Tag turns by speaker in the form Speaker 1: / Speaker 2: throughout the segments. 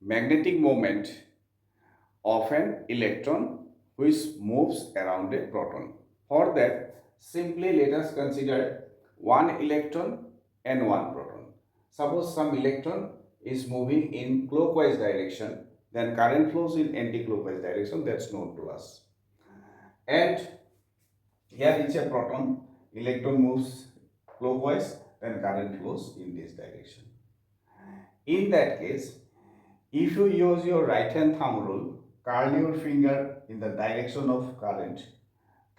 Speaker 1: magnetic moment of an electron which moves around a proton. For that, simply let us consider one electron and one proton. Suppose some electron is moving in clockwise direction, then current flows in anti-clockwise direction, that's known to us. And here is a proton, electron moves clockwise, then current flows in this direction. In that case, if you use your right hand thumb rule, curl your finger in the direction of current,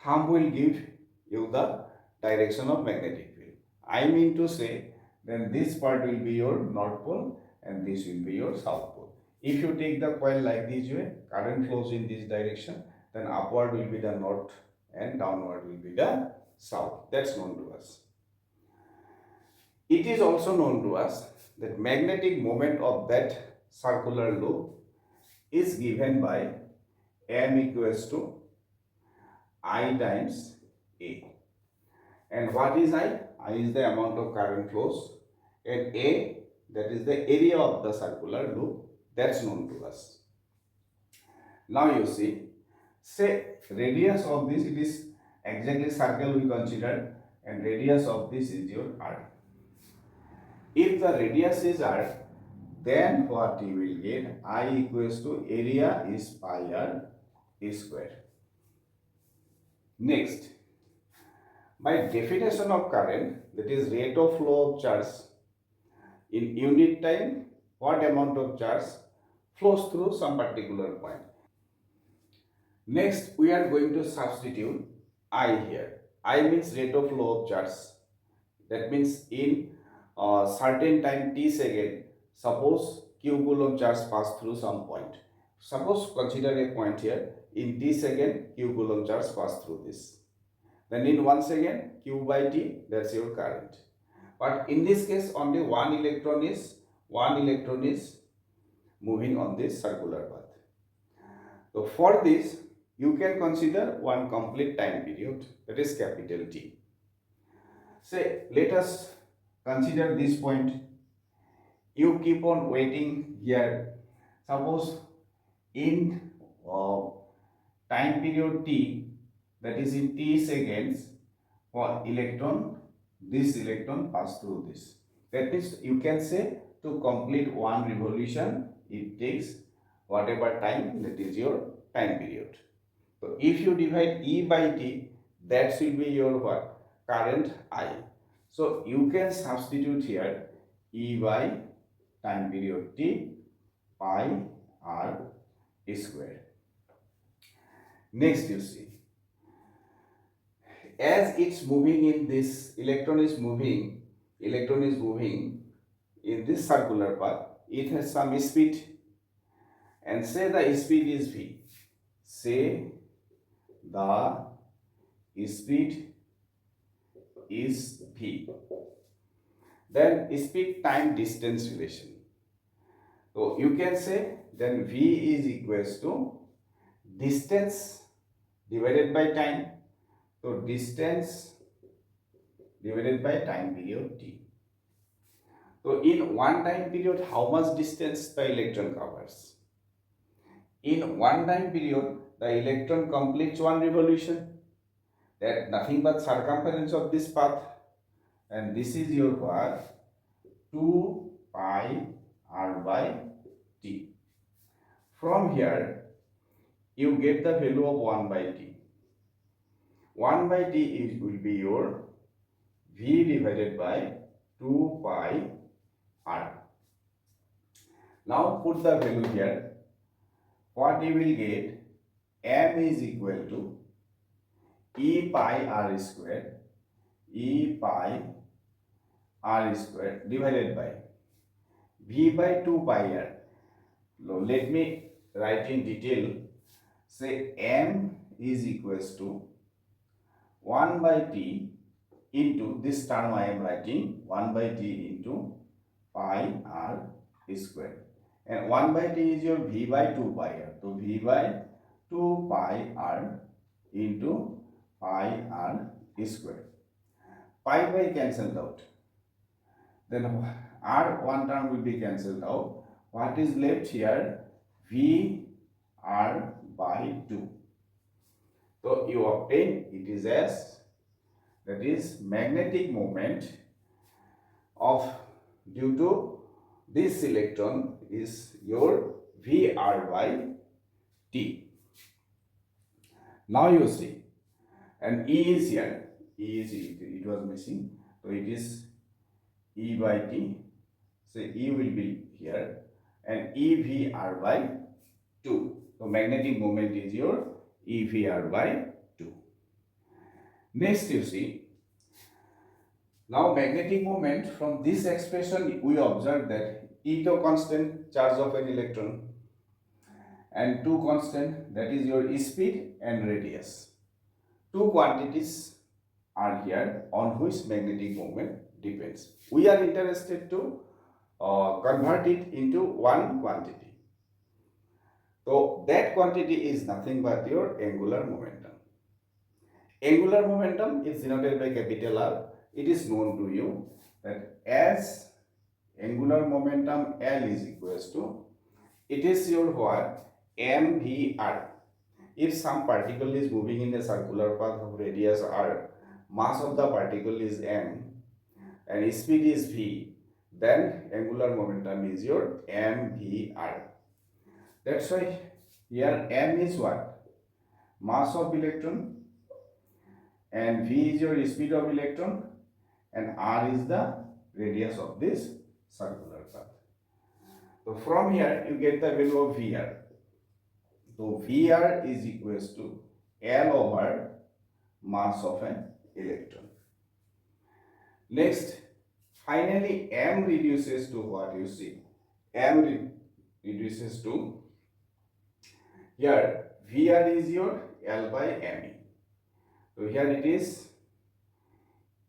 Speaker 1: thumb will give you the direction of magnetic field. I mean to say, then this part will be your north pole and this will be your south pole. If you take the coil like this way, current flows in this direction, then upward will be the north and downward will be the south. That's known to us. It is also known to us that magnetic moment of that circular loop is given by m equals to I times A. And what is I? I is the amount of current flows, and A, that is the area of the circular loop, that's known to us. Now you see, say radius of this, it is exactly circle we considered, and radius of this is your R. If the radius is R, then what you will get? I equals to area is pi R square. Next, by definition of current, that is rate of flow of charge in unit time, what amount of charge flows through some particular point. Next, we are going to substitute I here. I means rate of flow of charge. That means in a certain time t second, suppose q coulomb charge pass through some point. Suppose consider a point here, in t second q coulomb charge pass through this. Then in 1 second q by t, that's your current. But in this case only one electron is moving on this circular path. So for this you can consider one complete time period, that is capital T. Say let us consider this point. You keep on waiting here. Suppose in time period t, that is in t seconds, for electron, this electron pass through this. That means you can say to complete one revolution, it takes whatever time, that is your time period. So if you divide E by T, that will be your what? Current I. So you can substitute here E by time period T pi R square. Next you see, as it's moving in this, electron is moving in this circular path, it has some speed, and say the speed is V. Say the speed is V. Then speed time distance relation. So you can say then V is equals to distance divided by time. So distance divided by time period T. So in one time period, how much distance the electron covers? In one time period, the electron completes one revolution. That nothing but circumference of this path. And this is your what? 2 pi R by T. From here, you get the value of 1 by T. 1 by T will be your V divided by 2 pi R. Now put the value here. What you will get? M is equal to E pi R square. E pi R square divided by V by 2 pi R. Now let me write in detail. Say M is equals to 1 by T into this term I am writing 1 by T into pi R square. And 1 by T is your V by 2 pi R. So V by 2 pi R into pi R square. Pi by cancelled out. Then R one term will be cancelled out. what is left here? V R by 2. So you obtain it is as, that is magnetic moment of due to this electron is your VR by T. Now you see, and E is here, E is it was missing, so it is E by T, so E will be here, and EVR by 2. So magnetic moment is your EVR by 2. Next you see, now magnetic moment, from this expression we observe that E to constant, charge of an electron, and 2 constant, that is your speed and radius. Two quantities are here on which magnetic moment depends. We are interested to convert it into one quantity. So that quantity is nothing but your angular momentum. Angular momentum is denoted by capital R. It is known to you that as angular momentum L is equals to, it is your what? mvr. If some particle is moving in a circular path of radius r, mass of the particle is m, and speed is v, then angular momentum is your mvr. That's why here m is what? Mass of electron, and v is your speed of electron, and r is the radius of this circular path. So from here you get the value of Vr. So Vr is equals to L over mass of an electron. Next, finally m reduces to what you see? M reduces to, here Vr is your L by Me. So here it is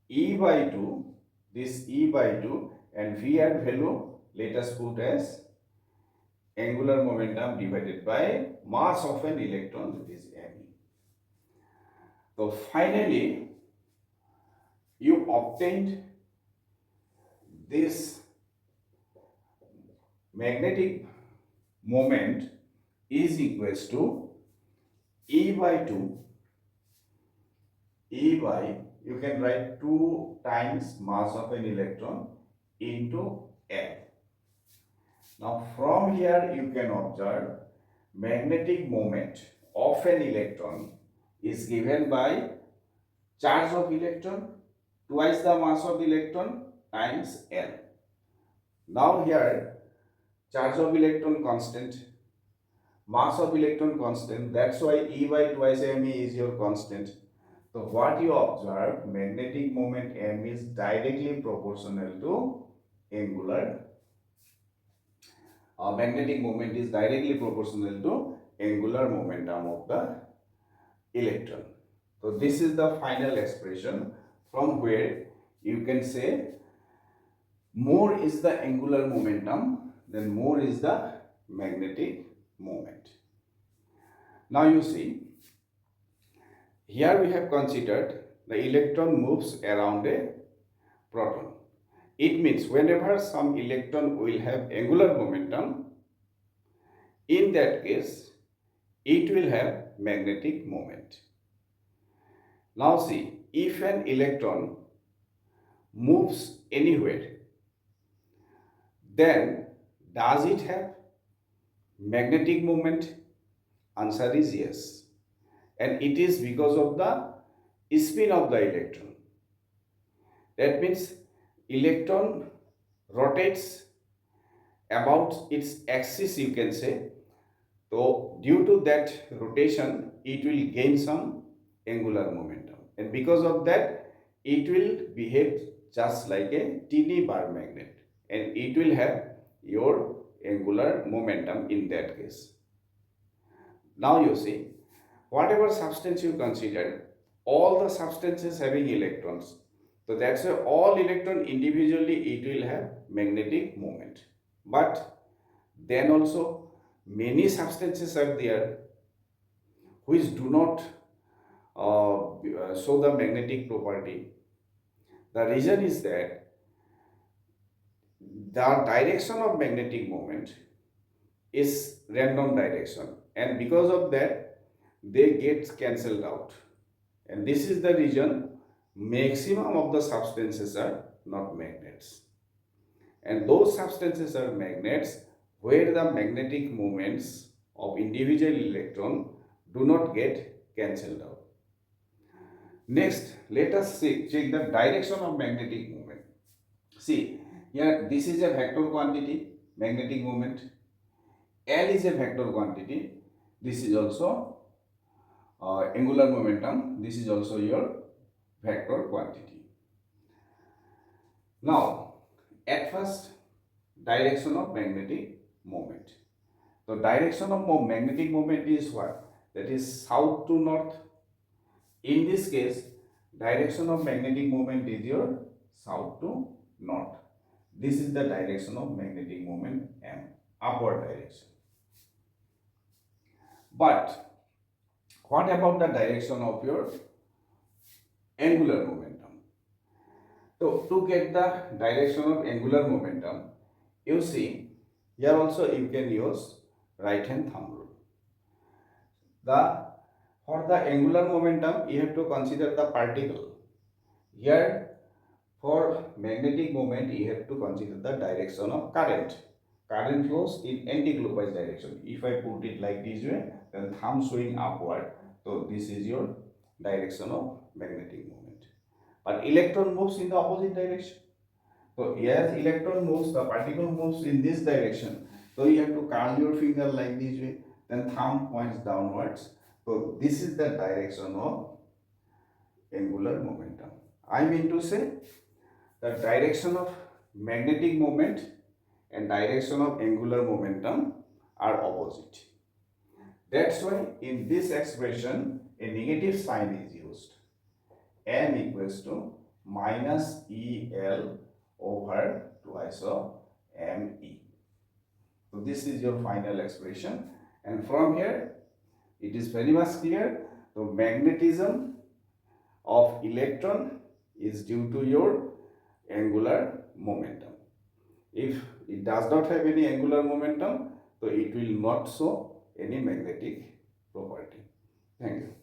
Speaker 1: E by 2, this E by 2, and Vr value let us put as angular momentum divided by mass of an electron, that is Me. So finally you obtained this magnetic moment is equals to E by 2, E by, you can write 2 times mass of an electron into L. Now from here you can observe magnetic moment of an electron is given by charge of electron twice the mass of electron times L. Now here charge of electron constant, mass of electron constant, that's why E by twice Me is your constant. So what you observe, magnetic moment M is directly proportional to angular, magnetic moment is directly proportional to angular momentum of the electron. So this is the final expression from where you can say more is the angular momentum, then more is the magnetic moment. Now you see, here we have considered the electron moves around a proton. It means whenever some electron will have angular momentum, in that case it will have magnetic moment. Now see, if an electron moves anywhere, then does it have magnetic moment? Answer is yes. And it is because of the spin of the electron. That means electron rotates about its axis, you can say. So due to that rotation, it will gain some angular momentum, and because of that it will behave just like a teeny bar magnet, and it will have your angular momentum in that case. Now you see, whatever substance you consider, all the substances having electrons, so that's why all electron individually it will have magnetic moment. But then also many substances are there which do not show the magnetic property. The reason is that the direction of magnetic moment is random direction, and because of that they get cancelled out. And this is the reason maximum of the substances are not magnets. And those substances are magnets where the magnetic moments of individual electron do not get cancelled out. Next, let us check the direction of magnetic moment. See, here this is a vector quantity, magnetic moment. L is a vector quantity. This is also angular momentum. This is also your vector quantity. Now, at first, direction of magnetic moment. The direction of magnetic moment is what? That is south to north. In this case, direction of magnetic moment is your south to north. This is the direction of magnetic moment M, upward direction. But what about the direction of your angular momentum? So to get the direction of angular momentum, you see here also you can use right hand thumb rule. For the angular momentum, you have to consider the particle. Here for magnetic moment, you have to consider the direction of current. Current flows in anti-clockwise direction. If I put it like this way, then thumb showing upward. So this is your direction of magnetic moment. But electron moves in the opposite direction. So as electron moves, the particle moves in this direction. So you have to curl your finger like this way. Then thumb points downwards. So this is the direction of angular momentum. I mean to say the direction of magnetic moment and direction of angular momentum are opposite. That's why in this expression a negative sign is used. M equals to minus EL over twice of ME. So this is your final expression, and from here it is very much clear. The magnetism of electron is due to your angular momentum. If it does not have any angular momentum, so it will not show any magnetic property. Thank you.